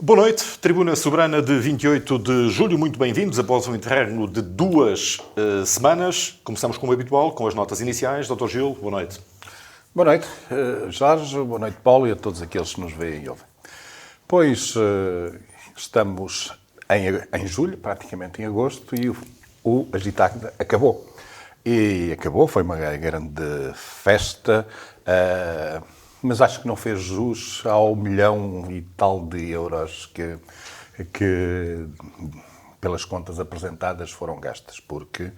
Boa noite, Tribuna Soberana de 28 de julho, muito bem-vindos após um interregno de 2 semanas. Começamos como habitual, com as notas iniciais. Dr. Gil, boa noite. Boa noite, Jorge, boa noite, Paulo, e a todos aqueles que nos veem e ouvem. Pois, estamos em julho, praticamente em agosto, e o Agitagda acabou. E acabou, foi uma grande festa, mas acho que não fez jus ao 1 milhão e tal de euros que pelas contas apresentadas foram gastas, porque,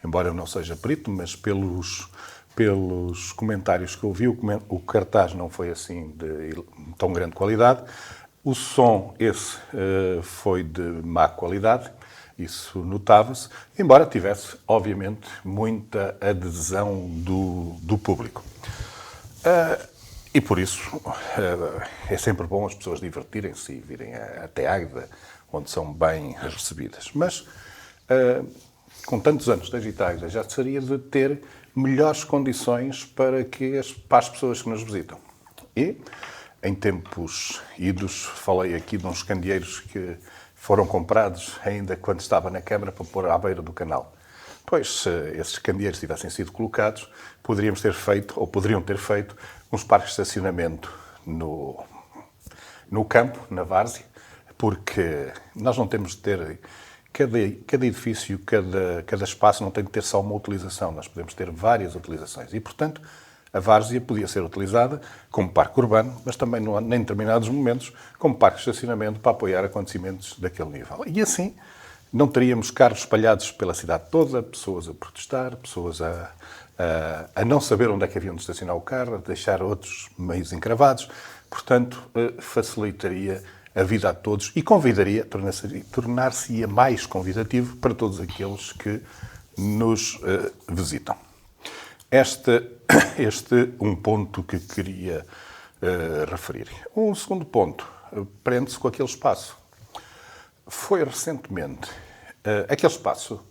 embora eu não seja perito, mas pelos comentários que eu vi, o cartaz não foi assim de tão grande qualidade. O som, foi de má qualidade, isso notava-se, embora tivesse, obviamente, muita adesão do público. E por isso é sempre bom as pessoas divertirem-se e virem até Águeda, onde são bem recebidas. Mas, com tantos anos de Agitagda, já seria de ter melhores condições para as pessoas que nos visitam. E, em tempos idos, falei aqui de uns candeeiros que foram comprados ainda quando estava na Câmara para pôr à beira do canal. Pois, se esses candeeiros tivessem sido colocados, poderiam ter feito, uns parques de estacionamento no campo, na várzea, porque nós não temos de ter... Cada edifício, cada espaço não tem de ter só uma utilização, nós podemos ter várias utilizações. E, portanto, a várzea podia ser utilizada como parque urbano, mas também, em determinados momentos, como parque de estacionamento para apoiar acontecimentos daquele nível. E assim, não teríamos carros espalhados pela cidade toda, pessoas a protestar, pessoas a não saber onde é que haviam de estacionar o carro, a deixar outros meios encravados. Portanto, facilitaria a vida a todos e tornar-se-ia mais convidativo para todos aqueles que nos visitam. Este um ponto que queria referir. Um segundo ponto prende-se com aquele espaço. Foi recentemente aquele espaço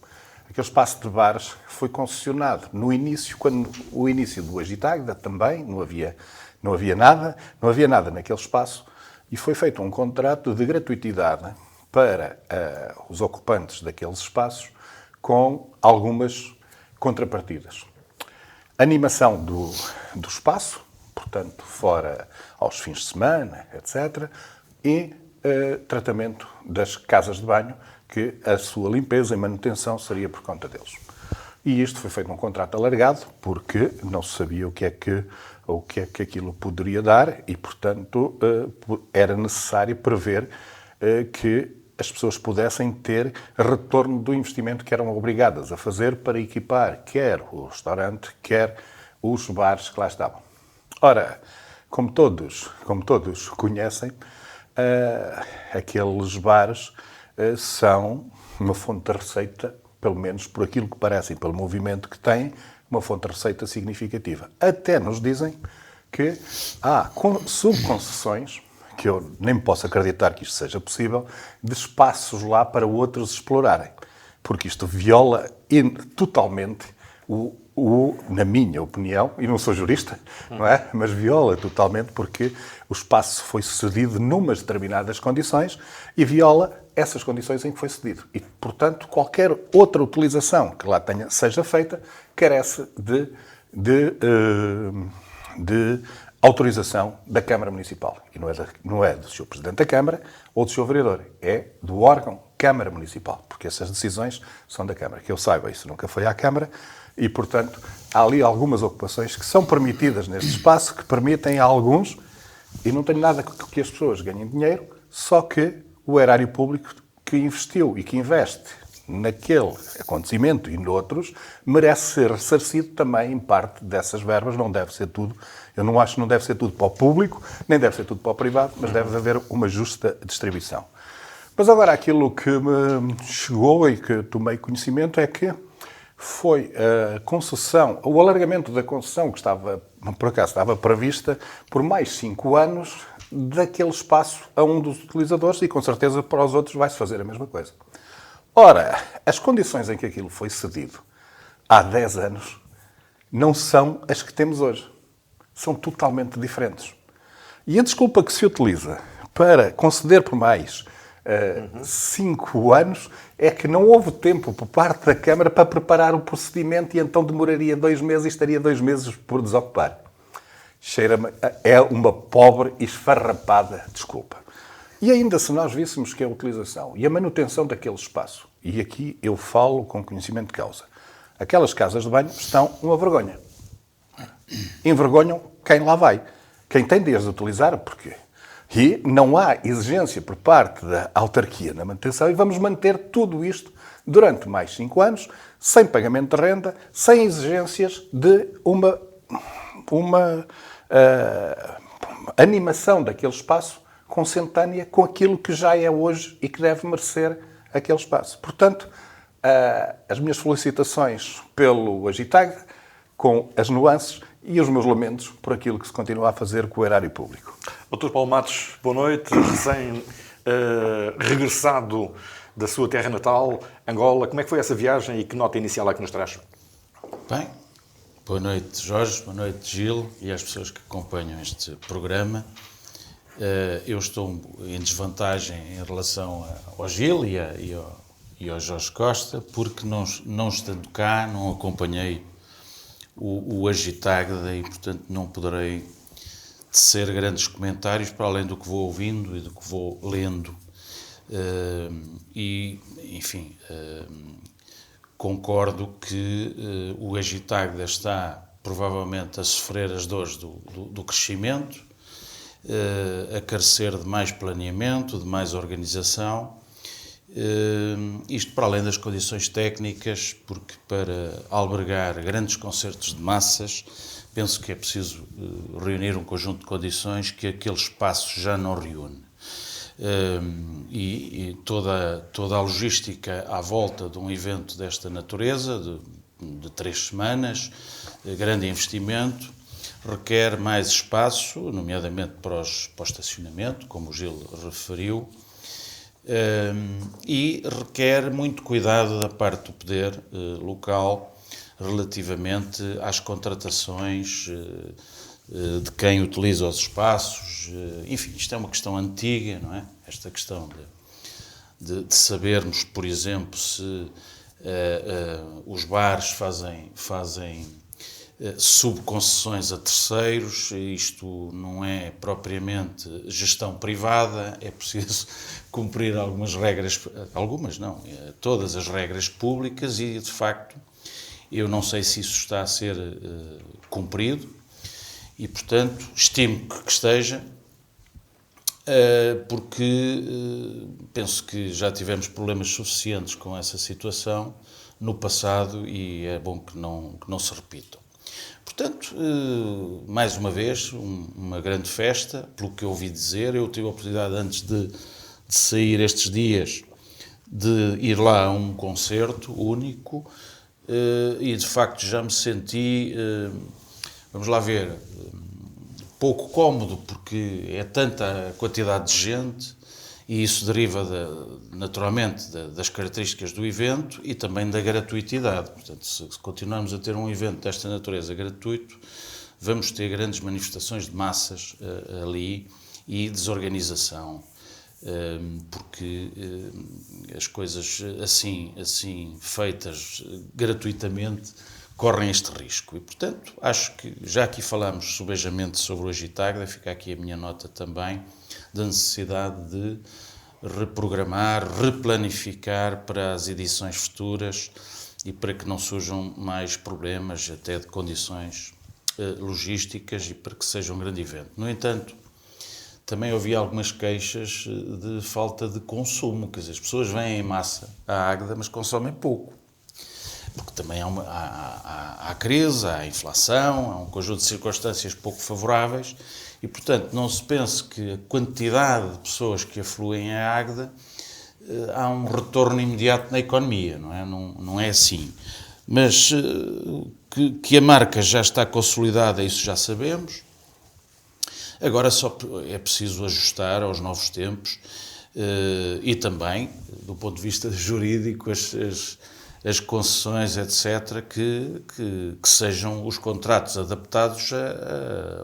de bares foi concessionado no início, quando o início do Agitagda também, não havia nada naquele espaço, e foi feito um contrato de gratuitidade para os ocupantes daqueles espaços com algumas contrapartidas. Animação do espaço, portanto, fora aos fins de semana, etc. E tratamento das casas de banho, que a sua limpeza e manutenção seria por conta deles. E isto foi feito num contrato alargado, porque não se sabia o que é que aquilo poderia dar e, portanto, era necessário prever que as pessoas pudessem ter retorno do investimento que eram obrigadas a fazer para equipar quer o restaurante, quer os bares que lá estavam. Ora, como todos conhecem, aqueles bares são uma fonte de receita, pelo menos por aquilo que parecem, pelo movimento que têm, uma fonte de receita significativa. Até nos dizem que há subconcessões, que eu nem posso acreditar que isto seja possível, de espaços lá para outros explorarem. Porque isto viola totalmente na minha opinião, e não sou jurista, não é? Mas viola totalmente porque o espaço foi cedido numas determinadas condições e viola essas condições em que foi cedido. E, portanto, qualquer outra utilização que lá seja feita carece de autorização da Câmara Municipal. E não é do Sr. Presidente da Câmara ou do Sr. Vereador. É do órgão Câmara Municipal. Porque essas decisões são da Câmara. Que eu saiba, isso nunca foi à Câmara. E, portanto, há ali algumas ocupações que são permitidas neste espaço, que permitem a alguns, e não tenho nada que as pessoas ganhem dinheiro, só que o erário público que investiu e que investe naquele acontecimento e noutros, merece ser ressarcido também em parte dessas verbas. Não deve ser tudo. Eu não acho que não deve ser tudo para o público, nem deve ser tudo para o privado, mas deve haver uma justa distribuição. Mas agora aquilo que me chegou e que tomei conhecimento é que foi a concessão, o alargamento da concessão que estava prevista por mais 5 anos daquele espaço a um dos utilizadores e com certeza para os outros vai-se fazer a mesma coisa. Ora, as condições em que aquilo foi cedido há 10 anos não são as que temos hoje. São totalmente diferentes. E a desculpa que se utiliza para conceder por mais 5 anos é que não houve tempo por parte da Câmara para preparar o procedimento e então demoraria 2 meses e estaria 2 meses por desocupar. Cheira-me, é uma pobre e esfarrapada desculpa. E ainda se nós víssemos que a utilização e a manutenção daquele espaço, e aqui eu falo com conhecimento de causa, aquelas casas de banho estão uma vergonha. Envergonham quem lá vai. Quem tem de as utilizar, porquê? E não há exigência por parte da autarquia na manutenção e vamos manter tudo isto durante mais 5 anos, sem pagamento de renda, sem exigências de uma animação daquele espaço consentânea com aquilo que já é hoje e que deve merecer aquele espaço. Portanto, as minhas felicitações pelo Agitag, com as nuances e os meus lamentos por aquilo que se continua a fazer com o erário público. Dr. Paulo Matos, boa noite. Regressado da sua terra natal, Angola, como é que foi essa viagem e que nota inicial é que nos traz? Bem, boa noite, Jorge, boa noite, Gil, e às pessoas que acompanham este programa. Eu estou em desvantagem em relação ao Gil e ao Jorge Costa, porque não estando cá, não acompanhei o Agitagda e, portanto, não poderei tecer grandes comentários para além do que vou ouvindo e do que vou lendo. Enfim, concordo que o Agitagda está provavelmente a sofrer as dores do crescimento, a carecer de mais planeamento, de mais organização, isto para além das condições técnicas, porque para albergar grandes concertos de massas, penso que é preciso reunir um conjunto de condições que aquele espaço já não reúne. E toda a logística à volta de um evento desta natureza, de 3 semanas, grande investimento, requer mais espaço, nomeadamente para o estacionamento, como o Gil referiu, e requer muito cuidado da parte do poder local relativamente às contratações de quem utiliza os espaços. Enfim, isto é uma questão antiga, não é? Esta questão de sabermos, por exemplo, se os bares fazem subconcessões a terceiros. Isto não é propriamente gestão privada, é preciso cumprir todas as regras públicas e, de facto, eu não sei se isso está a ser cumprido e, portanto, estimo que esteja, porque penso que já tivemos problemas suficientes com essa situação no passado e é bom que não se repitam. Portanto, mais uma vez, uma grande festa, pelo que eu ouvi dizer. Eu tive a oportunidade, antes de sair estes dias, de ir lá a um concerto único e, de facto, já me senti, vamos lá ver, pouco cómodo, porque é tanta a quantidade de gente e isso deriva, naturalmente, das características do evento e também da gratuitidade. Portanto, se continuarmos a ter um evento desta natureza gratuito, vamos ter grandes manifestações de massas ali e desorganização, porque as coisas assim feitas gratuitamente correm este risco. E, portanto, acho que já aqui falámos subejamente sobre o Agitagda, fica aqui a minha nota também, da necessidade de reprogramar, replanificar para as edições futuras e para que não surjam mais problemas, até de condições logísticas, e para que seja um grande evento. No entanto, também ouvi algumas queixas de falta de consumo, quer dizer, as pessoas vêm em massa à Águeda, mas consomem pouco. Porque também há crise, há inflação, há um conjunto de circunstâncias pouco favoráveis e, portanto, não se pense que a quantidade de pessoas que afluem à Águeda há um retorno imediato na economia, não é? Não é assim. Mas que a marca já está consolidada, isso já sabemos. Agora só é preciso ajustar aos novos tempos e também, do ponto de vista jurídico, as concessões, etc., que sejam os contratos adaptados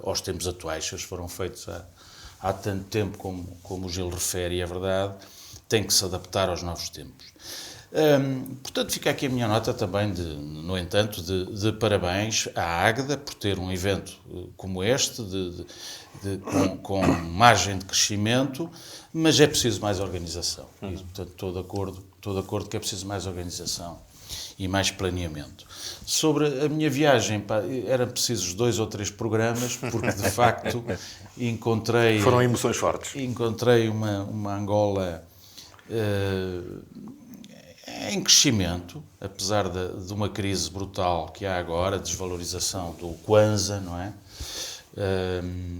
aos tempos atuais. Se eles foram feitos há há tanto tempo, como o Gil refere, e é verdade, tem que se adaptar aos novos tempos. Portanto, fica aqui a minha nota também, no entanto, de parabéns à Águeda por ter um evento como este, com margem de crescimento, mas é preciso mais organização. E, portanto, estou de acordo que é preciso mais organização e mais planeamento. Sobre a minha viagem, eram precisos 2 ou 3 programas, porque de facto encontrei... Foram emoções fortes. Encontrei uma Angola em crescimento, apesar de uma crise brutal que há agora, desvalorização do Kwanza, não é?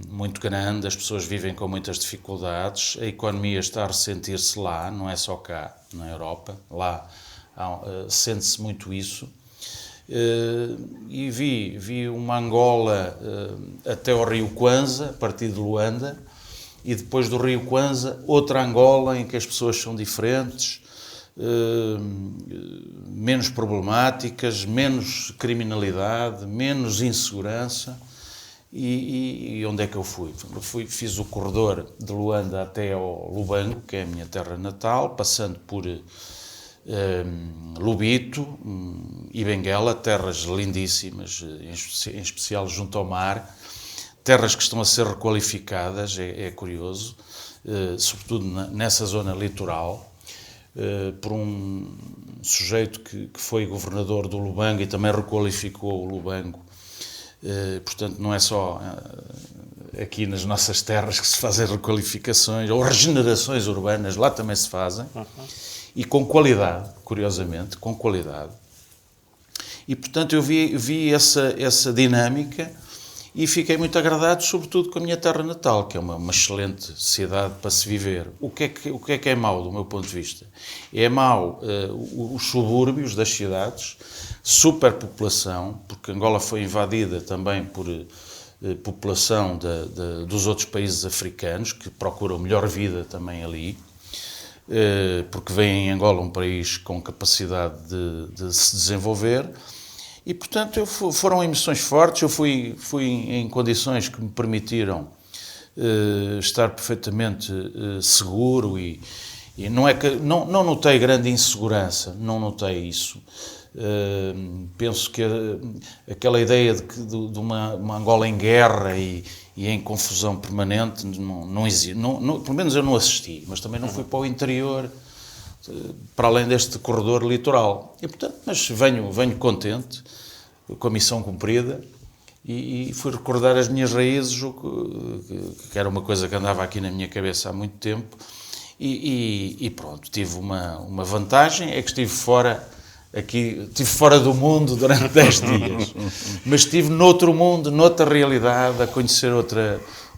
Muito grande, as pessoas vivem com muitas dificuldades, a economia está a ressentir-se lá, não é só cá, na Europa, lá sente-se muito isso. E vi uma Angola até ao rio Kwanza, a partir de Luanda, e depois do rio Kwanza, outra Angola em que as pessoas são diferentes, menos problemáticas, menos criminalidade, menos insegurança. E onde é que eu fui? Fiz o corredor de Luanda até ao Lubango, que é a minha terra natal, passando por Lubito e Benguela, terras lindíssimas, em especial junto ao mar, terras que estão a ser requalificadas, é curioso, sobretudo nessa zona litoral, por um sujeito que foi governador do Lubango e também requalificou o Lubango. Portanto, não é só aqui nas nossas terras que se fazem requalificações ou regenerações urbanas, lá também se fazem, e com qualidade, curiosamente, com qualidade. E, portanto, eu vi essa dinâmica e fiquei muito agradado, sobretudo com a minha terra natal, que é uma excelente cidade para se viver. O que é mau, do meu ponto de vista? É mau os subúrbios das cidades, superpopulação, porque Angola foi invadida também por população dos outros países africanos, que procuram melhor vida também ali, porque veem em Angola um país com capacidade de se desenvolver. E, portanto, foram emoções fortes. Eu fui em condições que me permitiram estar perfeitamente seguro e não é que não notei grande insegurança, não notei isso. Penso que aquela ideia de uma Angola em guerra e em confusão permanente não existe. Pelo menos eu não assisti, mas também não fui para o interior, para além deste corredor litoral. E, portanto, mas venho contente com a missão cumprida e fui recordar as minhas raízes, que era uma coisa que andava aqui na minha cabeça há muito tempo, e pronto, tive uma vantagem, é que estive fora do mundo durante 10 dias, mas estive noutro mundo, noutra realidade, a conhecer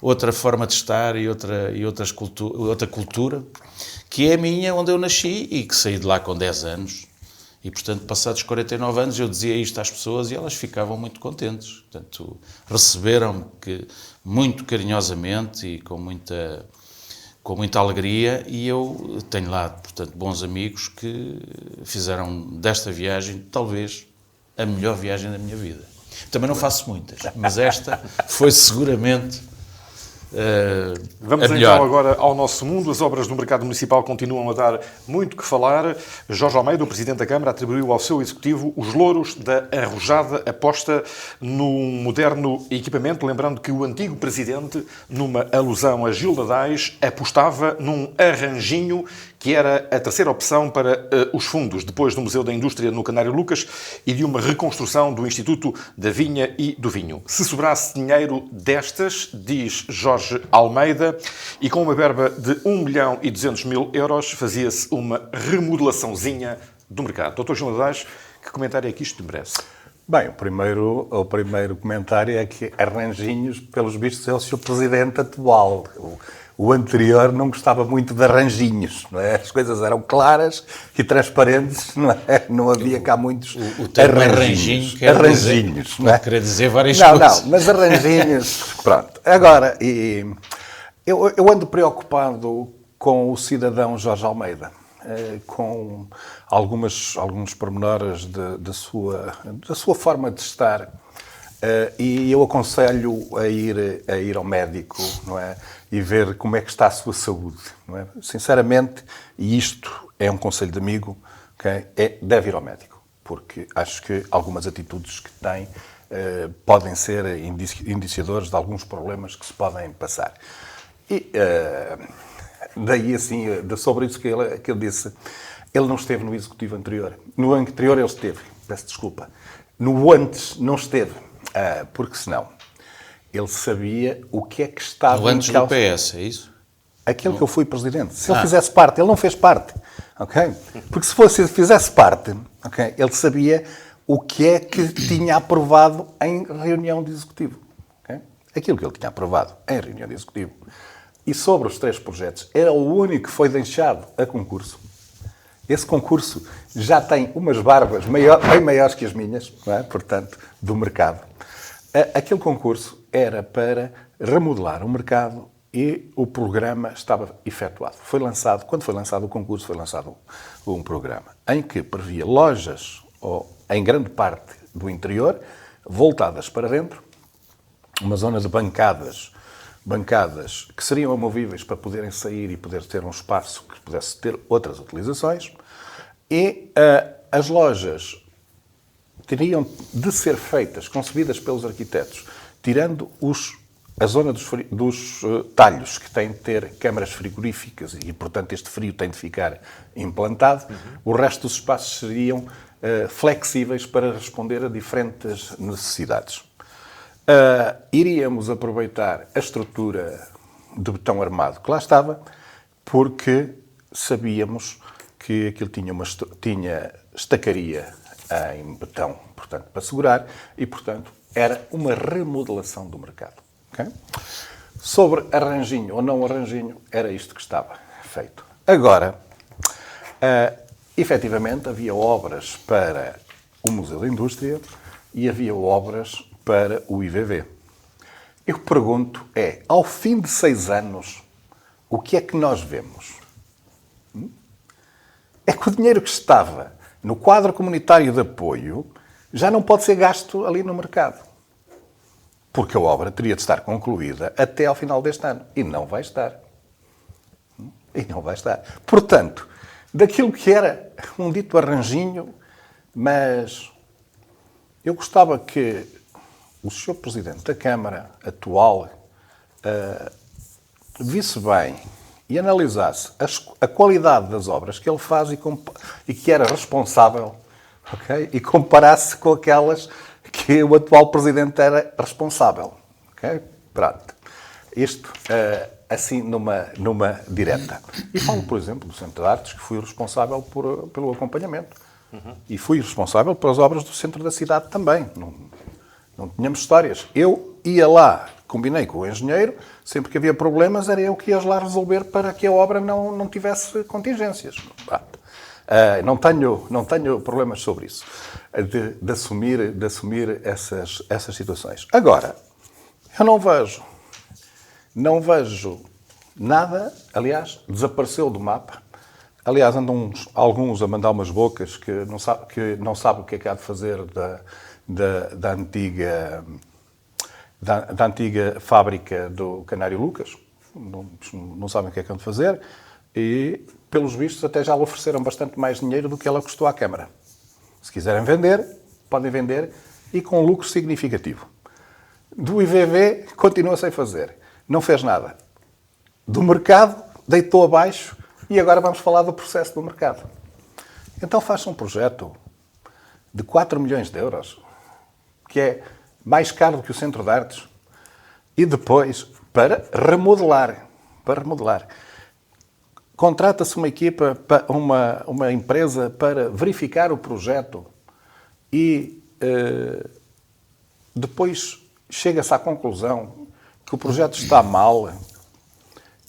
outra forma de estar e outra cultura, que é a minha, onde eu nasci e que saí de lá com 10 anos. E, portanto, passados 49 anos, eu dizia isto às pessoas e elas ficavam muito contentes. Portanto, receberam-me muito carinhosamente e com muita alegria, e eu tenho lá, portanto, bons amigos que fizeram desta viagem, talvez, a melhor viagem da minha vida. Também não faço muitas, mas esta foi seguramente Vamos a melhor. então agora ao nosso mundo. As obras do mercado municipal continuam a dar muito que falar. Jorge Almeida, o Presidente da Câmara, atribuiu ao seu Executivo os louros da arrojada aposta num moderno equipamento, lembrando que o antigo Presidente, numa alusão a Gil Dadais, apostava num arranjinho que era a terceira opção para os fundos, depois do Museu da Indústria no Canário Lucas e de uma reconstrução do Instituto da Vinha e do Vinho. Se sobrasse dinheiro destas, diz Jorge Almeida, e com uma verba de 1.200.000 euros, fazia-se uma remodelaçãozinha do mercado. Dr. Gil Dadais, que comentário é que isto merece? Bem, o primeiro comentário é que arranjinhos, pelos vistos, é o Sr. Presidente atual. O anterior não gostava muito de arranjinhos, não é? As coisas eram claras e transparentes, não é? Não havia cá muitos arranjinhos. Arranjinhos, não é? Quer dizer várias coisas. Não, mas arranjinhos, pronto. Agora, eu ando preocupado com o cidadão Jorge Almeida, com alguns pormenores da sua forma de estar. E eu aconselho a ir ao médico, não é? E ver como é que está a sua saúde, não é? Sinceramente, e isto é um conselho de amigo, okay? Deve ir ao médico, porque acho que algumas atitudes que tem podem ser indiciadores de alguns problemas que se podem passar. E daí, assim, sobre isso que ele disse, ele não esteve no executivo anterior. No anterior ele esteve, peço desculpa. No antes não esteve, porque senão ele sabia o que é que estava... No antes do PS, é isso? Aquele que eu fui presidente. Se ele fizesse parte, ele não fez parte, ok? Porque se fizesse parte, ok, ele sabia o que é que tinha aprovado em reunião de executivo. Okay? Aquilo que ele tinha aprovado em reunião de executivo. E sobre os 3 projetos, era o único que foi deixado a concurso. Esse concurso já tem umas barbas bem maiores que as minhas, não é? Portanto, do mercado. Aquele concurso era para remodelar o mercado e o programa estava efetuado. Quando foi lançado o concurso, foi lançado um programa em que previa lojas, em grande parte do interior, voltadas para dentro, uma zona de bancadas que seriam amovíveis para poderem sair e poder ter um espaço que pudesse ter outras utilizações, e as lojas teriam de ser feitas, concebidas pelos arquitetos, tirando a zona dos talhos, que têm de ter câmaras frigoríficas e, portanto, este frio tem de ficar implantado. O resto dos espaços seriam flexíveis para responder a diferentes necessidades. Iríamos aproveitar a estrutura de betão armado que lá estava, porque sabíamos que aquilo tinha estacaria em betão, portanto, para segurar, e, portanto, era uma remodelação do mercado. Okay? Sobre arranjinho ou não arranjinho, era isto que estava feito. Agora, efetivamente, havia obras para o Museu da Indústria e havia obras para o IVV. Eu pergunto ao fim de 6 anos, o que é que nós vemos? É que o dinheiro que estava no quadro comunitário de apoio já não pode ser gasto ali no mercado. Porque a obra teria de estar concluída até ao final deste ano. E não vai estar. E não vai estar. Portanto, daquilo que era um dito arranjinho, mas eu gostava que o Sr. Presidente da Câmara atual visse bem e analisasse a qualidade das obras que ele faz e que era responsável, okay? E comparasse com aquelas que o atual Presidente era responsável. Okay? Pronto. Isto assim numa direta. E falo, por exemplo, do Centro de Artes, que fui responsável pelo acompanhamento. E fui responsável pelas obras do centro da cidade também. Não tínhamos histórias. Eu ia lá, combinei com o engenheiro, sempre que havia problemas era eu que ia lá resolver para que a obra não tivesse contingências. Não tenho problemas sobre isso, de assumir essas situações. Agora, eu não vejo nada, aliás, desapareceu do mapa. Aliás, andam alguns a mandar umas bocas que não sabe o que é que há de fazer da antiga fábrica do Canário Lucas. Não sabem o que é que hão de fazer. E, pelos vistos, até já lhe ofereceram bastante mais dinheiro do que ela custou à Câmara. Se quiserem vender, podem vender e com lucro significativo. Do IVV, continua sem fazer. Não fez nada. Do mercado, deitou abaixo e agora vamos falar do processo do mercado. Então faça um projeto de 4 milhões de euros, que é mais caro do que o Centro de Artes, e depois, para remodelar, contrata-se uma equipa, uma empresa para verificar o projeto e depois chega-se à conclusão que o projeto está mal,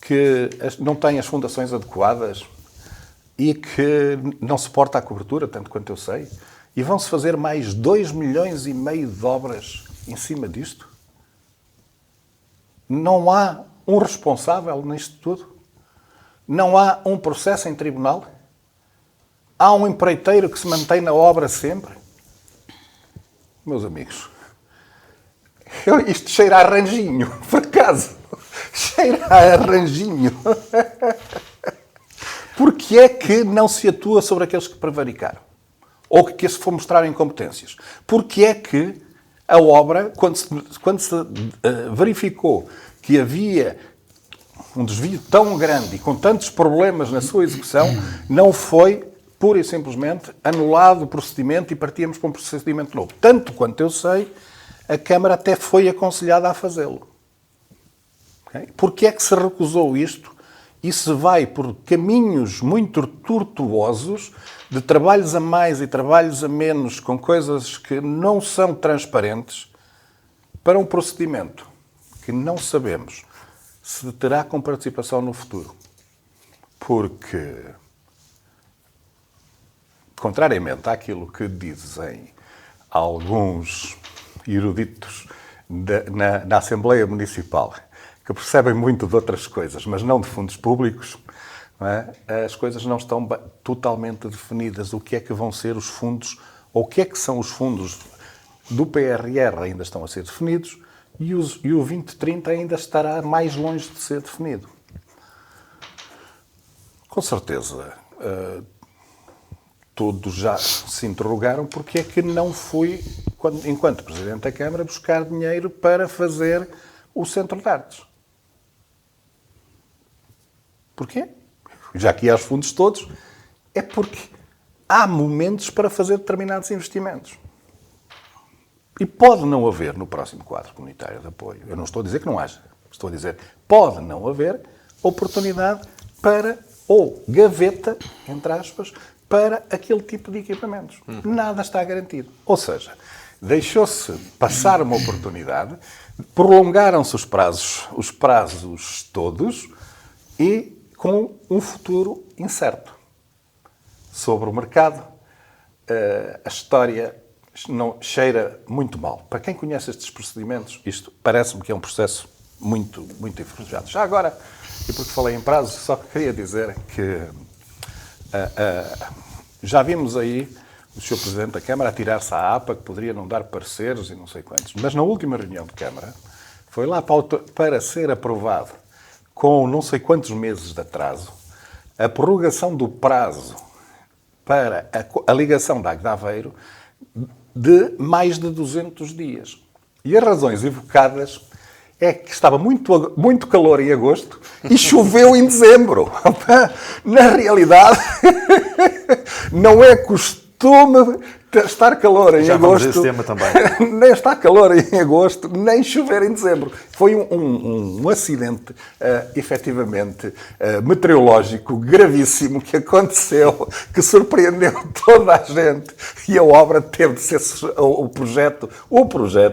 que não tem as fundações adequadas e que não suporta a cobertura, tanto quanto eu sei, e vão-se fazer mais 2,5 milhões de obras em cima disto. Não há um responsável nisto tudo. Não há um processo em tribunal. Há um empreiteiro que se mantém na obra sempre. Meus amigos, Isto cheira a arranjinho, por acaso. Cheira a arranjinho. Porque é que não se atua sobre aqueles que prevaricaram? Ou que se for mostrar incompetências? Porque é que a obra, quando se verificou que havia um desvio tão grande e com tantos problemas na sua execução, não foi pura e simplesmente anulado o procedimento e partíamos para um procedimento novo? Tanto quanto eu sei, a Câmara até foi aconselhada a fazê-lo. Okay? Porque é que se recusou isto e se vai por caminhos muito tortuosos de trabalhos a mais e trabalhos a menos com coisas que não são transparentes para um procedimento que não sabemos se terá com participação no futuro? Porque, contrariamente àquilo que dizem alguns eruditos na Assembleia Municipal, que percebem muito de outras coisas, mas não de fundos públicos, não é? As coisas não estão totalmente definidas. O que é que vão ser os fundos, ou o que é que são os fundos do PRR ainda estão a ser definidos, e o 2030 ainda estará mais longe de ser definido. Com certeza, todos já se interrogaram porque é que não fui, enquanto Presidente da Câmara, buscar dinheiro para fazer o Centro de Artes. Porquê? Já que há os fundos todos, é porque há momentos para fazer determinados investimentos. E pode não haver no próximo quadro comunitário de apoio. Eu não estou a dizer que não haja. Estou a dizer pode não haver oportunidade para, ou gaveta, entre aspas, para aquele tipo de equipamentos. Nada está garantido. Ou seja, deixou-se passar uma oportunidade, prolongaram-se os prazos todos e com um futuro incerto. Sobre o mercado, a história não cheira muito mal. Para quem conhece estes procedimentos, isto parece-me que é um processo muito, muito enferrujado. Já agora, e porque falei em prazos, só queria dizer que já vimos aí o Sr. Presidente da Câmara a tirar-se à APA, que poderia não dar pareceres e não sei quantos. Mas na última reunião de Câmara, foi lá para ser aprovado, com não sei quantos meses de atraso, a prorrogação do prazo para a ligação da Águeda Aveiro de mais de 200 dias. E as razões evocadas é que estava muito, muito calor em agosto e choveu em dezembro. Na realidade, não é costume estar calor em já agosto. Vamos a esse tema também. Nem está calor em agosto, nem chover em dezembro. Foi um acidente, efetivamente, meteorológico gravíssimo que aconteceu, que surpreendeu toda a gente. E a obra teve de ser... O projeto,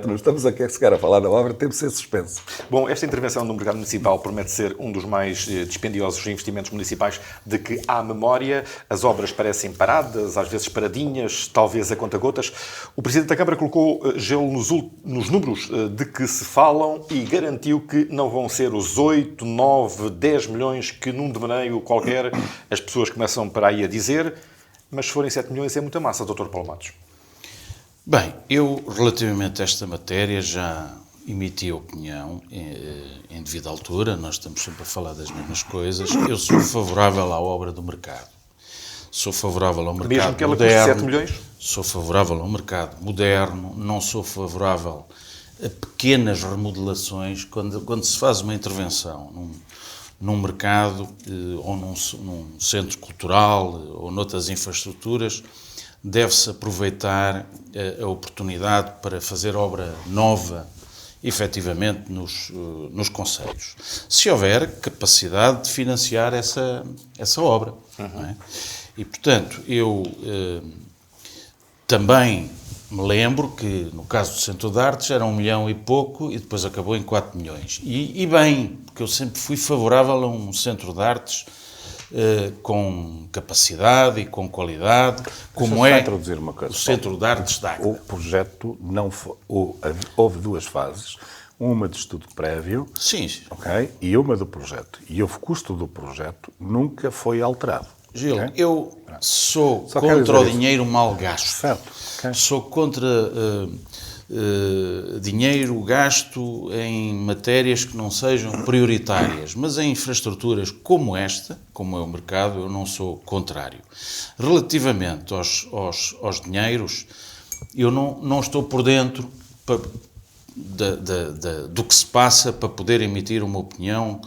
não estamos aqui sequer a falar da obra, teve de ser suspenso. Bom, esta intervenção no mercado municipal promete ser um dos mais dispendiosos investimentos municipais de que há memória. As obras parecem paradas, às vezes paradinhas, talvez a conta-gotas. O Presidente da Câmara colocou gelo nos números de que se falam e garantiu que não vão ser os 8, 9, 10 milhões que num devaneio qualquer as pessoas começam para aí a dizer, mas se forem 7 milhões é muita massa, Dr. Paulo Matos. Bem, eu relativamente a esta matéria já emiti opinião em devida altura, nós estamos sempre a falar das mesmas coisas. Eu sou favorável à obra do mercado. Sou favorável ao mercado mesmo que ela moderno. custe 7 milhões? Sou favorável ao mercado moderno, não sou favorável a pequenas remodelações. Quando se faz uma intervenção num mercado ou num centro cultural ou noutras infraestruturas, deve-se aproveitar a oportunidade para fazer obra nova, efetivamente, nos concelhos. Se houver capacidade de financiar essa obra. Não é? E, portanto, eu também me lembro que, no caso do Centro de Artes, era 1 milhão e pouco e depois acabou em 4 milhões. E bem, porque eu sempre fui favorável a um Centro de Artes com capacidade e com qualidade, como é introduzir uma coisa, o Centro de Artes da Águeda. O projeto não foi... Houve 2 fases. Uma de estudo prévio, Sim. Okay, e uma do projeto. E o custo do projeto nunca foi alterado. Gil, Okay? eu sou Só quero contra o dizer dinheiro mal gasto. Certo. Okay. Sou contra dinheiro gasto em matérias que não sejam prioritárias, mas em infraestruturas como esta, como é o mercado, eu não sou contrário. Relativamente aos dinheiros, eu não estou por dentro do que se passa para poder emitir uma opinião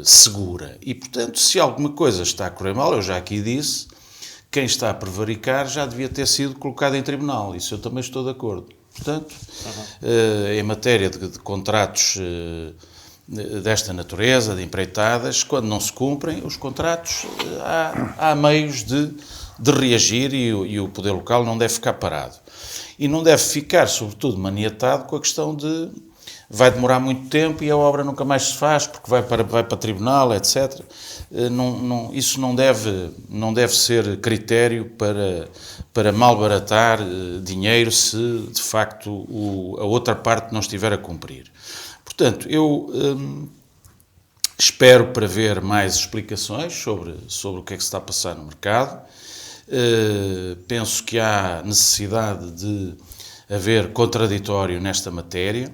segura. E, portanto, se alguma coisa está a correr mal, eu já aqui disse, quem está a prevaricar já devia ter sido colocado em tribunal. Isso eu também estou de acordo. Portanto, em matéria de contratos desta natureza, de empreitadas, quando não se cumprem os contratos, há meios de reagir e o poder local não deve ficar parado. E não deve ficar, sobretudo, maniatado com a questão de vai demorar muito tempo e a obra nunca mais se faz porque vai para tribunal, etc. Isso não deve ser critério para malbaratar dinheiro se, de facto, a outra parte não estiver a cumprir. Portanto, eu espero para ver mais explicações sobre o que é que se está a passar no mercado. Penso que há necessidade de haver contraditório nesta matéria.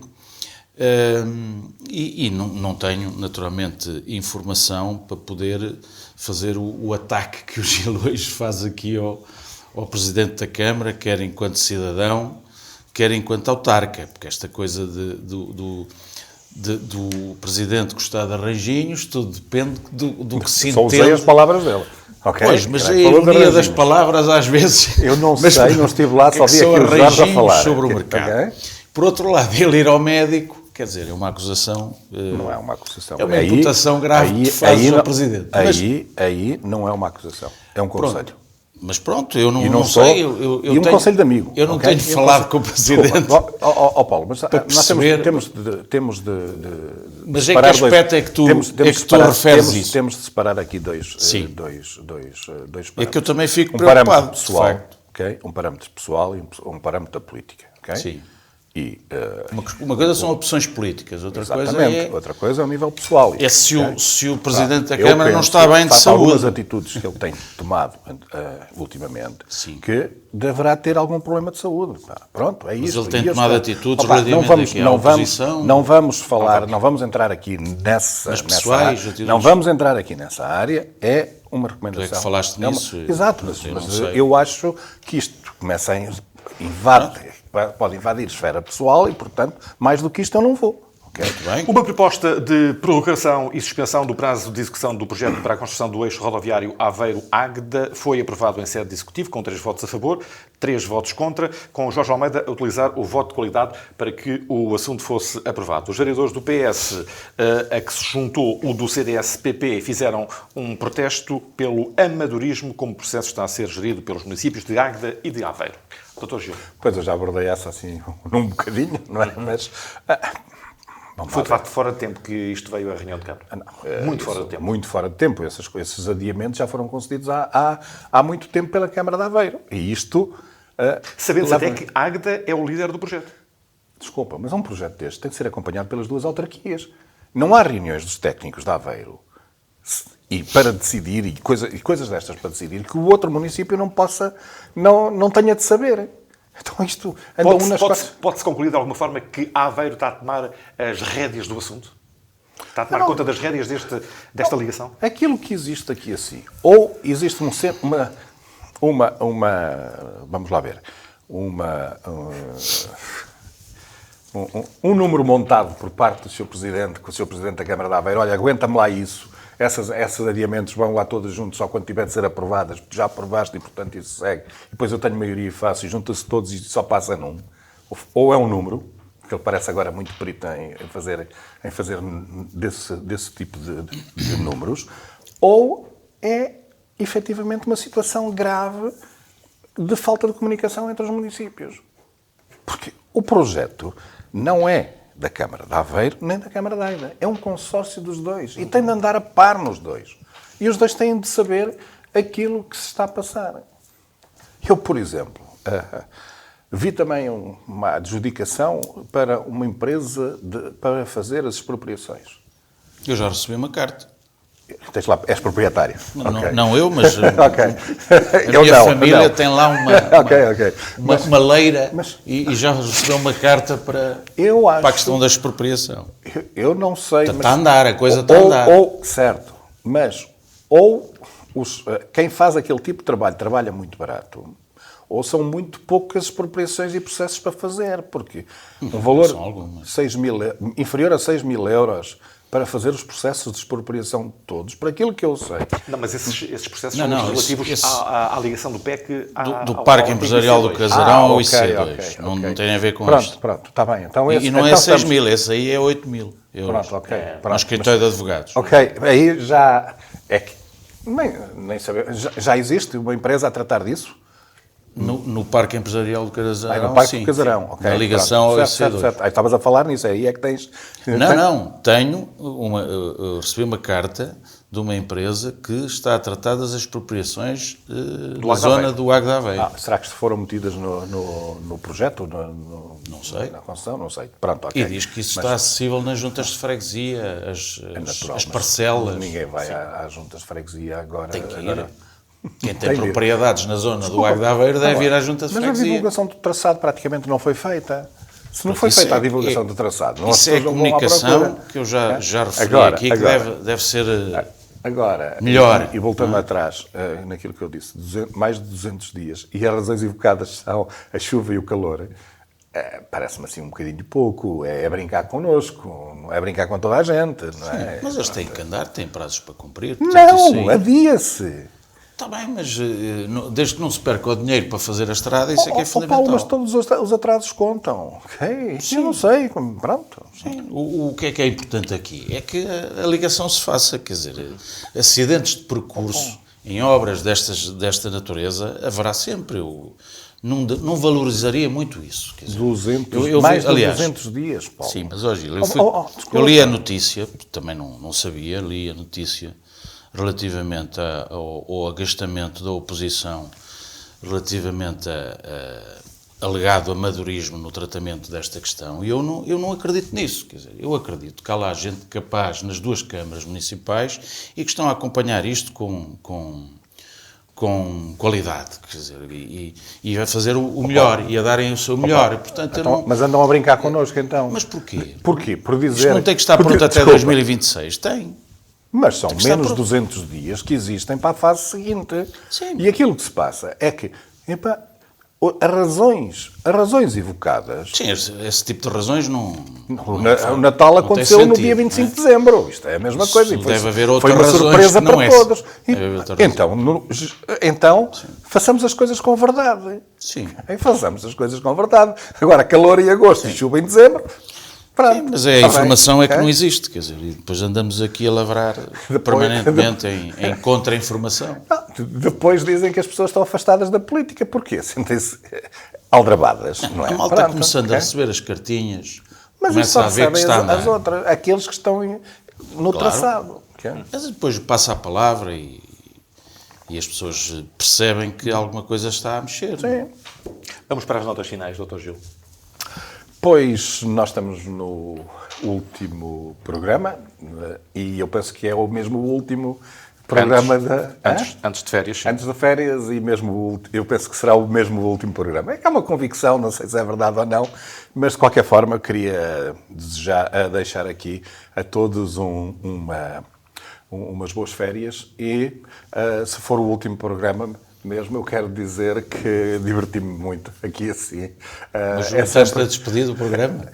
E não tenho, naturalmente, informação para poder fazer o ataque que o Gil hoje faz aqui ao Presidente da Câmara, quer enquanto cidadão, quer enquanto autarca, porque esta coisa do Presidente gostar de arranjinhos, tudo depende do que se entende. Só usei as palavras dela. Okay. Pois, mas a ironia das palavras às vezes... Eu não sei, não estive lá, só vi aqui o Jorge a falar. Sobre o mercado. Okay. Por outro lado, ele ir ao médico, quer dizer, é uma acusação... Não é uma acusação. É uma imputação grave que faz ao Presidente. Aí não é uma acusação, é um conselho. Pronto. Mas pronto, eu não sei... Eu tenho, conselho de amigo. Eu não tenho falado com o Presidente. Paulo, mas nós temos de mas é que aspecto é que tu referes isso? Temos de separar aqui dois parâmetros. É que eu também fico preocupado, pessoal, okay? Um parâmetro pessoal e um parâmetro da política. Okay? Sim. E, uma coisa são opções políticas, outra coisa é o nível pessoal. É se o Presidente da Câmara não está bem de saúde. Algumas atitudes que ele tem tomado ultimamente, sim, que deverá ter algum problema de saúde. Pronto, é isso. Mas ele tem tomado atitudes relativamente à oposição. Não vamos falar, não vamos entrar aqui nessa área. Não vamos entrar aqui nessa área. É uma recomendação. Tu é que falaste nisso. Exato, mas eu acho que isto começa a pode invadir a esfera pessoal e, portanto, mais do que isto eu não vou. Okay? Muito bem. Uma proposta de prorrogação e suspensão do prazo de execução do projeto para a construção do eixo rodoviário Aveiro-Águeda foi aprovado em sede de executivo, com 3 votos a favor, 3 votos contra, com Jorge Almeida a utilizar o voto de qualidade para que o assunto fosse aprovado. Os vereadores do PS, a que se juntou o do CDS-PP, fizeram um protesto pelo amadorismo como o processo está a ser gerido pelos municípios de Águeda e de Aveiro. Dr. Gil. Pois, eu já abordei essa assim num bocadinho, não é? Mas... Foi de facto fora de tempo que isto veio à reunião de Câmara. Muito fora de tempo. Muito fora de tempo. Esses adiamentos já foram concedidos há muito tempo pela Câmara de Aveiro. E isto... Sabendo-se até que Águeda é o líder do projeto. Desculpa, mas um projeto deste tem de ser acompanhado pelas 2 autarquias. Não há reuniões dos técnicos de Aveiro e para decidir, e coisas destas para decidir, que o outro município não tenha de saber. Então isto... Pode-se concluir de alguma forma que Aveiro está a tomar as rédeas do assunto? Está a tomar conta das rédeas desta ligação? Aquilo que existe aqui assim, ou existe vamos lá ver, um número montado por parte do Sr. Presidente, com o Sr. Presidente da Câmara de Aveiro, olha, aguenta-me lá isso, esses adiamentos vão lá todos juntos só quando tiver de ser aprovadas, porque já aprovaste e, portanto, isso segue. E depois eu tenho maioria e faço, e junta-se todos e só passa num. Ou é um número, que ele parece agora muito perito em fazer desse tipo de números, ou é, efetivamente, uma situação grave de falta de comunicação entre os municípios. Porque o projeto não é da Câmara de Aveiro nem da Câmara de Águeda. É um consórcio dos dois. E tem de andar a par nos dois. E os dois têm de saber aquilo que se está a passar. Eu, por exemplo, vi também uma adjudicação para uma empresa para fazer as expropriações. Eu já recebi uma carta. Tens lá, és proprietário. Não eu, mas Ok. a minha família tem lá uma leira e já recebeu uma carta para a questão da expropriação. Eu não sei. Está a andar, a coisa está a andar. Certo, mas quem faz aquele tipo de trabalho trabalha muito barato, ou são muito poucas expropriações e processos para fazer, porque um valor inferior a 6 mil euros para fazer os processos de expropriação todos, por aquilo que eu sei. Não, mas esses processos são relativos à ligação do PEC do Parque Empresarial do Casarão ao IC2. Não tem a ver com isto. Pronto, está bem. Então, e não é 6 mil, esse aí é 8 mil euros. Pronto. No escritório de advogados. Ok, aí já é que nem saber. Já existe uma empresa a tratar disso? No Parque Empresarial do Casarão, no Parque sim. do Casarão, ok. Na ligação ao IC2. Certo. Aí estavas a falar nisso, aí é que tens... Não, recebi uma carta de uma empresa que está a tratar das expropriações na zona do Lago da Aveiro. Será que foram metidas no projeto? Não sei. Na construção? Não sei. Pronto, ok. E diz que isso está acessível nas juntas de freguesia, as parcelas. Ninguém vai às juntas de freguesia agora. Tem que ir. Quem tem propriedades na zona do Lago da Aveiro deve ir à junta de freguesia. Mas a divulgação do traçado praticamente não foi feita. Se não foi feita a divulgação do traçado... Isso é a comunicação que eu já referi aqui, que deve ser melhor. E voltando atrás, naquilo que eu disse, mais de 200 dias, e as razões evocadas são a chuva e o calor, parece-me assim um bocadinho pouco. É brincar connosco, é brincar com toda a gente. Não é? Mas eles têm que andar, têm prazos para cumprir. Não, adia-se. Está bem, mas desde que não se perca o dinheiro para fazer a estrada, isso é que é fundamental. Paulo, mas todos os atrasos contam. Okay? Eu não sei, pronto. Sim. O que é importante aqui? É que a ligação se faça, quer dizer, acidentes de percurso em obras desta natureza haverá sempre. Eu não valorizaria muito isso. Quer dizer, mais de 200 dias, Paulo. Sim, mas hoje eu li a notícia, também não sabia, li a notícia relativamente ao agastamento da oposição, relativamente a alegado amadorismo no tratamento desta questão. E eu não acredito nisso. Quer dizer, eu acredito que há lá gente capaz nas duas câmaras municipais e que estão a acompanhar isto com qualidade, quer dizer, e a fazer o melhor, e a darem o seu melhor. Portanto, mas andam a brincar connosco, então. Mas porquê? Porquê? Por dizer... Isto não tem que estar pronto até 2026? Tem. Mas são menos de 200 dias que existem para a fase seguinte. Sim. E aquilo que se passa é que, as razões evocadas... Sim, esse tipo de razões não... O Natal aconteceu no dia 25 de dezembro. Isto é a mesma coisa. Deve haver outras foi uma surpresa para todos. Então, façamos as coisas com verdade. Sim. Façamos as coisas com verdade. Agora, calor em agosto e chuva em dezembro... Sim, mas a informação é que não existe, quer dizer, e depois andamos aqui a lavrar permanentemente em contra-informação. Depois dizem que as pessoas estão afastadas da política. Porquê? Sentem-se aldrabadas, não é? A malta começando a receber as cartinhas, mas começa a ver que está a andar. as outras, aqueles que estão no traçado. Mas depois passa a palavra e as pessoas percebem que alguma coisa está a mexer. Sim. Vamos para as notas finais, Dr. Gil. Pois nós estamos no último programa e eu penso que é o mesmo último programa antes de férias. Sim. Antes de férias e mesmo eu penso que será o mesmo último programa. É uma convicção, não sei se é verdade ou não, mas de qualquer forma eu queria deixar aqui a todos umas boas férias e se for o último programa mesmo, eu quero dizer que diverti-me muito aqui assim. Mas não estás a despedir do programa?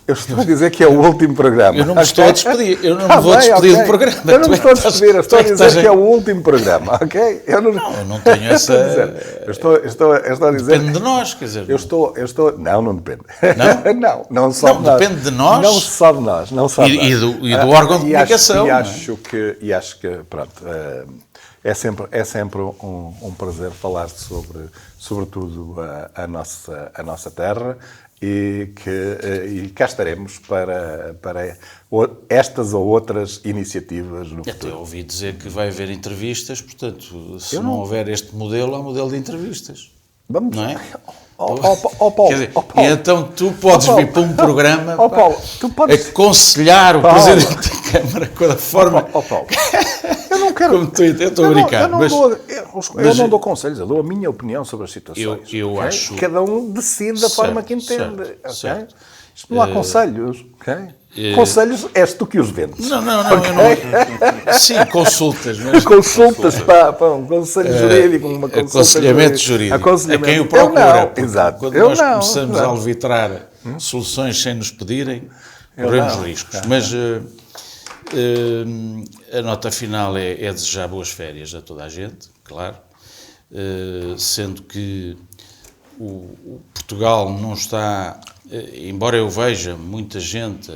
Eu estou a dizer que é o último programa. Eu não me estou a despedir. Eu não me vou despedir do programa. Eu não me estou a despedir. Eu estou a dizer que é o último programa, ok? Eu não tenho essa... Eu estou a dizer... Depende de nós, quer dizer... Não depende. Não? Não só de nós. Depende de nós. Não só de nós. E do órgão de comunicação. E acho que, pronto... É sempre um prazer falar sobretudo a nossa terra e cá estaremos para estas ou outras iniciativas no futuro. Até ouvi dizer que vai haver entrevistas, portanto, se não houver este modelo, há modelo de entrevistas. Vamos, não é? Paulo, Quer dizer, e então tu podes Paulo, vir para um programa Paulo, tu podes... aconselhar o Paulo, Presidente da Câmara com a forma... Paulo, eu não quero... Como eu estou a brincar, eu não dou conselhos, eu dou a minha opinião sobre as situações. Eu okay? acho... Cada um decide da forma que entende. Certo, okay? certo. Isto não há conselhos. Okay? Conselhos és tu que os vendes. Não, okay? eu não... Sim, consultas. Mas... Consultas para um conselho jurídico, uma consulta aconselhamento jurídico. Aconselhamento. A quem o procura. Exato. Quando nós começamos a alvitrar soluções sem nos pedirem, corremos riscos. Mas a nota final é desejar boas férias a toda a gente, claro, sendo que o Portugal não está, embora eu veja muita gente,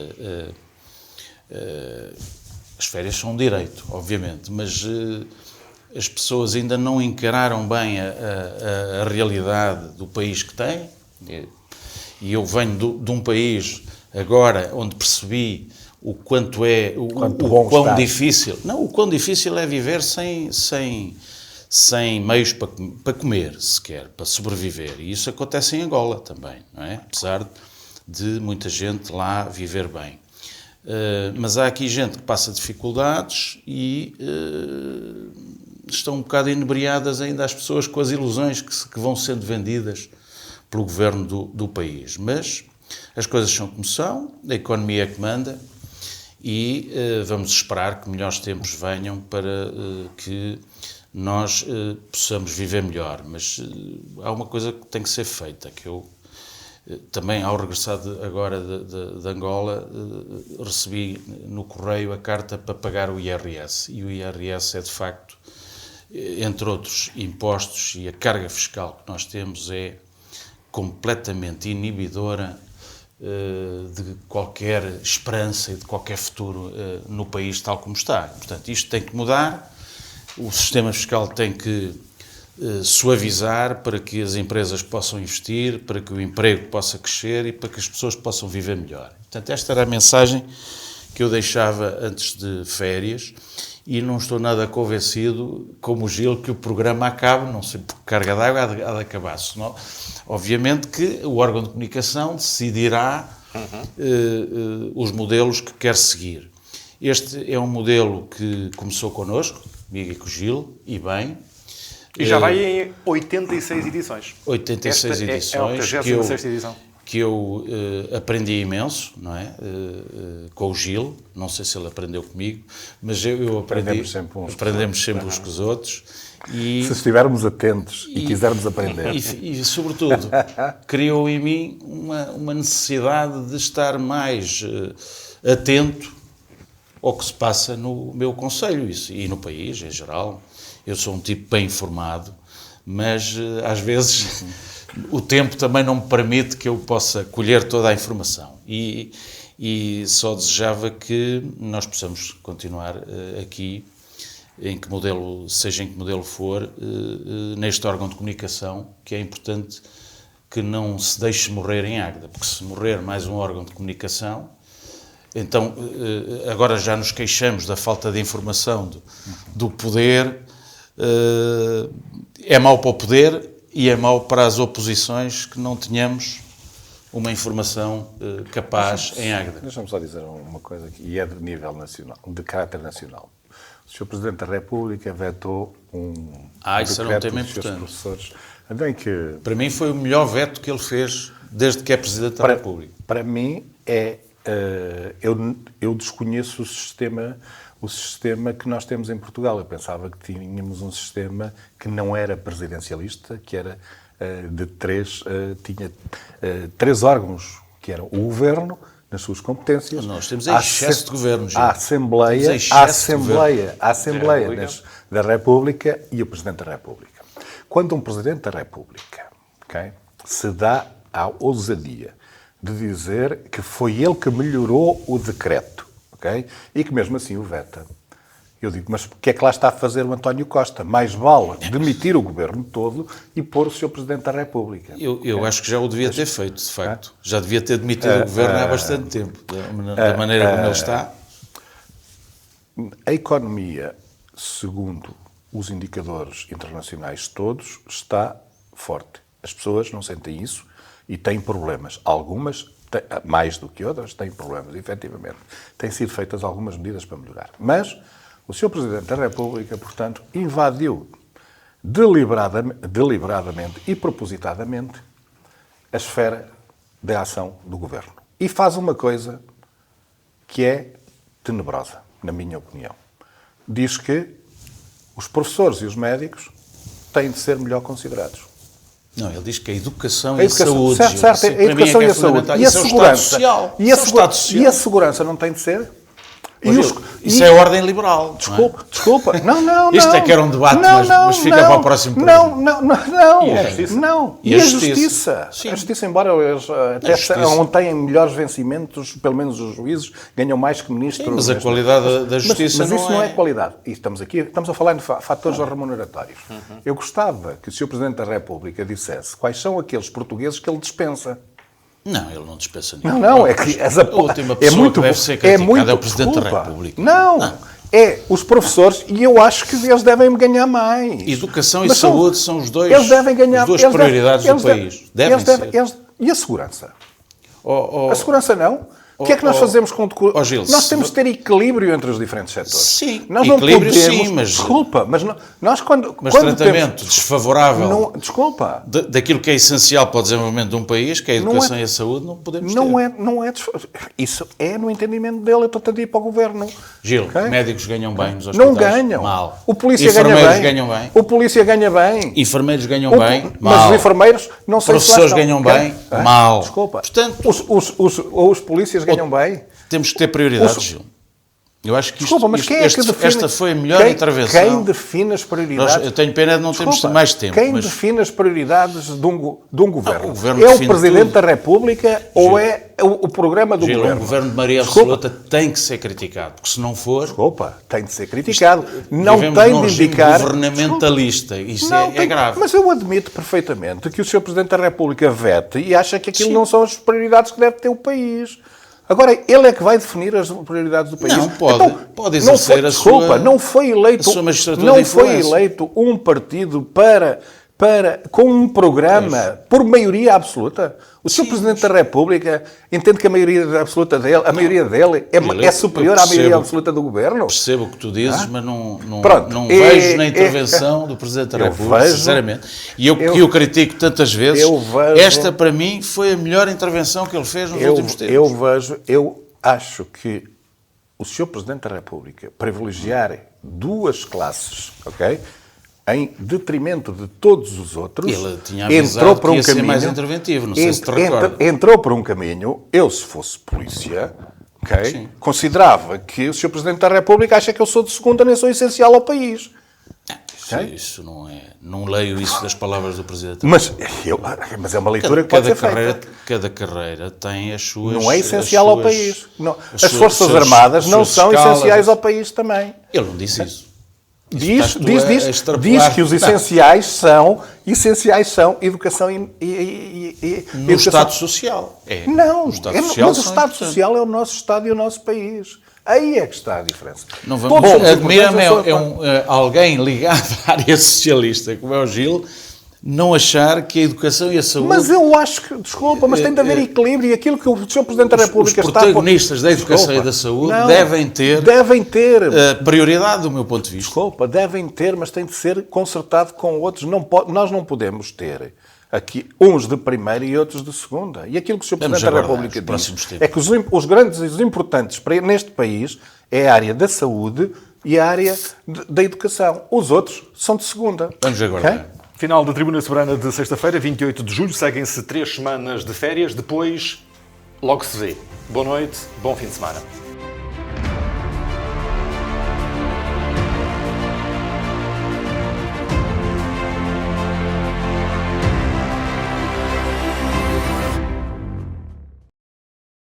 as férias são um direito, obviamente, mas as pessoas ainda não encararam bem a realidade do país que têm, e eu venho de um país agora onde percebi o quanto é, o quão difícil, o quão difícil é viver sem meios para comer, sequer, para sobreviver. E isso acontece em Angola também, não é? Apesar de muita gente lá viver bem. Mas há aqui gente que passa dificuldades e estão um bocado inebriadas ainda as pessoas com as ilusões que vão sendo vendidas pelo governo do país. Mas as coisas são como são, a economia é que manda e vamos esperar que melhores tempos venham para que nós possamos viver melhor. Mas há uma coisa que tem que ser feita, que eu também, ao regressar agora de Angola, recebi no correio a carta para pagar o IRS. E o IRS é, de facto, entre outros impostos, e a carga fiscal que nós temos é completamente inibidora de qualquer esperança e de qualquer futuro no país tal como está. Portanto, isto tem que mudar, o sistema fiscal tem que suavizar para que as empresas possam investir, para que o emprego possa crescer e para que as pessoas possam viver melhor. Portanto, esta era a mensagem que eu deixava antes de férias e não estou nada convencido, como o Gil, que o programa acabe, não sei por que carga d'água há de acabar, senão, obviamente que o órgão de comunicação decidirá os modelos que quer seguir. Este é um modelo que começou connosco, comigo e com o Gil, e bem. E já vai em 86 edições. 86 edições. É a 86ª edição. Que eu aprendi imenso, não é? Com o Gil, não sei se ele aprendeu comigo, mas eu aprendi. Aprendemos sempre uns com os outros. Se estivermos atentos e quisermos aprender. E sobretudo, criou em mim uma necessidade de estar mais atento ao que se passa no meu concelho e no país em geral. Eu sou um tipo bem informado, mas às vezes o tempo também não me permite que eu possa colher toda a informação. E só desejava que nós possamos continuar aqui, seja em que modelo for, neste órgão de comunicação, que é importante que não se deixe morrer em Águeda, porque se morrer mais um órgão de comunicação, então agora já nos queixamos da falta de informação do poder. É mau para o poder e é mau para as oposições que não tenhamos uma informação capaz em Águeda. Deixa-me só dizer uma coisa, e é de nível nacional, de caráter nacional. O Sr. Presidente da República vetou isso era um tema importante. Professores. Para mim foi o melhor veto que ele fez desde que é Presidente da República. Para mim eu desconheço o sistema que nós temos em Portugal. Eu pensava que tínhamos um sistema que não era presidencialista, que era tinha três órgãos, que eram o Governo, nas suas competências. Nós temos excesso de Governo. A Assembleia da República e o Presidente da República. Quando um Presidente da República se dá à ousadia de dizer que foi ele que melhorou o decreto, e que mesmo assim o veta, eu digo, mas o que é que lá está a fazer o António Costa? Mais vale demitir o governo todo e pôr o Sr. Presidente da República. Eu acho que já o devia ter feito, de facto. Já devia ter demitido o governo há bastante tempo, da maneira como ele está. A economia, segundo os indicadores internacionais todos, está forte. As pessoas não sentem isso e têm problemas. Algumas, mais do que outras, têm problemas, efetivamente. Têm sido feitas algumas medidas para melhorar. Mas o Sr. Presidente da República, portanto, invadiu deliberadamente e propositadamente a esfera da ação do Governo. E faz uma coisa que é tenebrosa, na minha opinião. Diz que os professores e os médicos têm de ser melhor considerados. Não, ele diz que a educação e a saúde... Certo, a educação e a saúde. E a segurança. E a segurança não tem de ser... Isso é ordem liberal. Desculpa. Não. Isto é que era um debate, mas fica para o próximo programa. Não. E a justiça? Sim. A justiça, embora eles até não tenham melhores vencimentos, pelo menos os juízes ganham mais que ministros. Sim, mas a qualidade da justiça mas isso não é qualidade. E estamos a falar de fatores remuneratórios. Eu gostava que o Sr. Presidente da República dissesse quais são aqueles portugueses que ele dispensa. Não, ele não dispensa ninguém. Não, é que a última pessoa que deve ser criticada é o Presidente da República. Não, é os professores, e eu acho que eles devem ganhar mais. Educação e saúde são os dois, eles devem ganhar, as duas prioridades do país. E a segurança? A segurança não? O que é que nós fazemos com o Gil, nós temos de ter equilíbrio entre os diferentes setores. Sim, nós equilíbrio não podemos, sim, mas... Desculpa, mas nós quando tratamento temos, desfavorável desculpa, daquilo que é essencial para o desenvolvimento de um país, que é a educação e a saúde, não podemos ter. Isso é no entendimento dele, eu estou a ir para o Governo. Gil, médicos ganham bem nos hospitais? Não ganham. Mal. O polícia ganham bem. O polícia ganha bem. Enfermeiros ganham bem? Mal. Mas os enfermeiros, não sei se professores ganham bem? Mal. Desculpa. Portanto, os polícias ganham bem? Temos que ter prioridades, Gil. Eu acho que esta foi a melhor intervenção. Quem define as prioridades? Eu tenho pena de não termos mais tempo. Quem define as prioridades de um governo? O governo é o Presidente da República ou é o programa do governo? O governo de Maria Absoluta tem que ser criticado, porque se não for... tem de ser criticado. Não tem de indicar... governamentalista. Isso é grave. Mas eu admito perfeitamente que o Sr. Presidente da República vete e acha que aquilo não são as prioridades que deve ter o país. Agora, ele é que vai definir as prioridades do país. Não, pode exercer não foi eleito um partido com um programa por maioria absoluta. O Sr. Presidente da República entende que a maioria dele é superior à maioria absoluta do Governo? Percebo o que tu dizes, mas não vejo na intervenção do Presidente da República, sinceramente. E eu critico tantas vezes. Esta, para mim, foi a melhor intervenção que ele fez nos últimos tempos. Eu acho que o Sr. Presidente da República privilegiar duas classes, ok? Em detrimento de todos os outros, ele tinha avisado que ia ser mais interventivo, não sei se te recorda. Entrou por um caminho, eu se fosse polícia, okay, considerava que o Sr. Presidente da República acha que eu sou de segunda, nem sou essencial ao país. Isso não é... Não leio isso das palavras do Presidente. Mas é uma leitura que pode ser feita. Cada carreira tem as suas... Não é essencial ao país. As Forças Armadas não são essenciais ao país também. Ele não disse isso. Diz que os essenciais são educação e no Estado Social. Não, mas o Estado Social é o nosso Estado e o nosso país. Aí é que está a diferença. Admira-me alguém ligado à área socialista, como é o Gil, não achar que a educação e a saúde... Mas eu acho que, desculpa, mas tem de haver equilíbrio, e aquilo que o Sr. Presidente da República está... Os protagonistas da educação e da saúde devem ter prioridade, do meu ponto de vista. Desculpa, devem ter, mas tem de ser concertado com outros. Nós não podemos ter aqui uns de primeira e outros de segunda. E aquilo que o Sr. Presidente da República diz é que os grandes e os importantes neste país é a área da saúde e a área da educação. Os outros são de segunda. Vamos aguardar. Okay? Final da Tribuna Soberana de sexta-feira, 28 de julho. Seguem-se 3 semanas de férias. Depois, logo se vê. Boa noite, bom fim de semana.